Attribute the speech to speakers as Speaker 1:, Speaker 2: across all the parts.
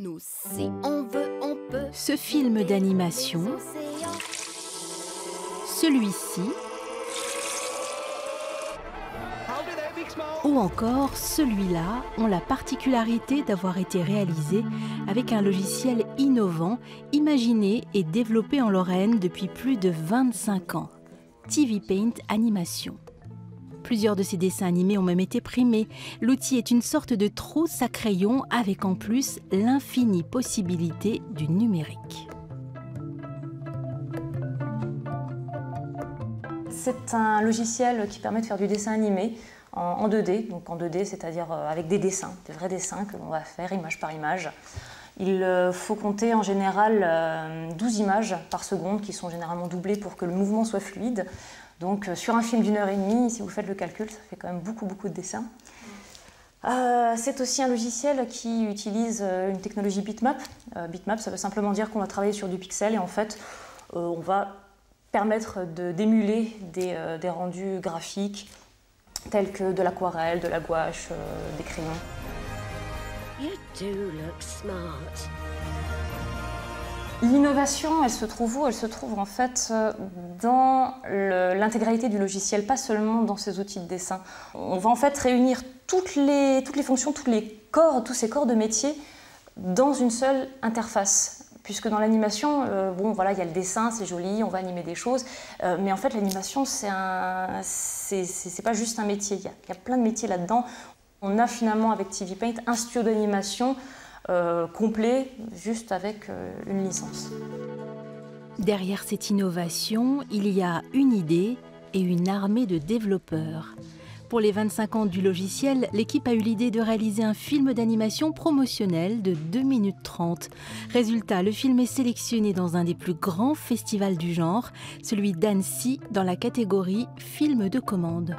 Speaker 1: Nous, si on veut, on peut.
Speaker 2: Ce film d'animation, celui-ci, ou encore celui-là ont la particularité d'avoir été réalisés avec un logiciel innovant, imaginé et développé en Lorraine depuis plus de 25 ans, TV Paint Animation. Plusieurs de ces dessins animés ont même été primés. L'outil est une sorte de trousse à crayon avec en plus l'infinie possibilité du numérique.
Speaker 3: C'est un logiciel qui permet de faire du dessin animé en 2D, donc en 2D, c'est-à-dire avec des dessins, des vrais dessins que l'on va faire image par image. Il faut compter en général 12 images par seconde qui sont généralement doublées pour que le mouvement soit fluide. Donc sur un film d'1h30, si vous faites le calcul, ça fait quand même beaucoup de dessins. C'est aussi un logiciel qui utilise une technologie bitmap. Bitmap, ça veut simplement dire qu'on va travailler sur du pixel et en fait, on va permettre d'émuler des rendus graphiques tels que de l'aquarelle, de la gouache, des crayons.
Speaker 1: You do look smart.
Speaker 3: L'innovation, elle se trouve où? Elle se trouve en fait dans l'intégralité du logiciel, pas seulement dans ses outils de dessin. On va en fait réunir toutes les fonctions, tous ces corps de métier dans une seule interface. Puisque dans l'animation, bon voilà, il y a le dessin, c'est joli, on va animer des choses, mais en fait l'animation, c'est pas juste un métier, il y a plein de métiers là-dedans. On a finalement avec TV Paint un studio d'animation complet, juste avec une licence.
Speaker 2: Derrière cette innovation, il y a une idée et une armée de développeurs. Pour les 25 ans du logiciel, l'équipe a eu l'idée de réaliser un film d'animation promotionnel de 2 minutes 30. Résultat, le film est sélectionné dans un des plus grands festivals du genre, celui d'Annecy, dans la catégorie film de commande.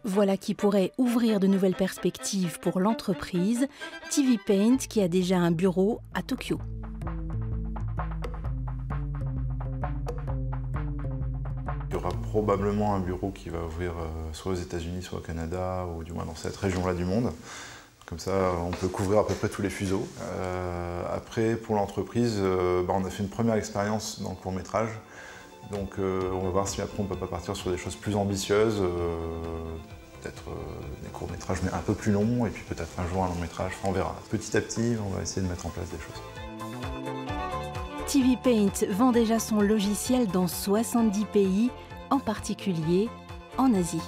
Speaker 2: Voilà qui pourrait ouvrir de nouvelles perspectives pour l'entreprise TV Paint qui a déjà un bureau à Tokyo.
Speaker 4: Il y aura probablement un bureau qui va ouvrir soit aux États-Unis, soit au Canada, ou du moins dans cette région-là du monde. Comme ça, on peut couvrir à peu près tous les fuseaux. Après, pour l'entreprise, on a fait une première expérience dans le court-métrage. Donc on va voir si après on ne peut pas partir sur des choses plus ambitieuses, peut-être des courts-métrages mais un peu plus longs, et puis peut-être un jour un long-métrage, on verra. Petit à petit, on va essayer de mettre en place des choses.
Speaker 2: TV Paint vend déjà son logiciel dans 70 pays, en particulier en Asie.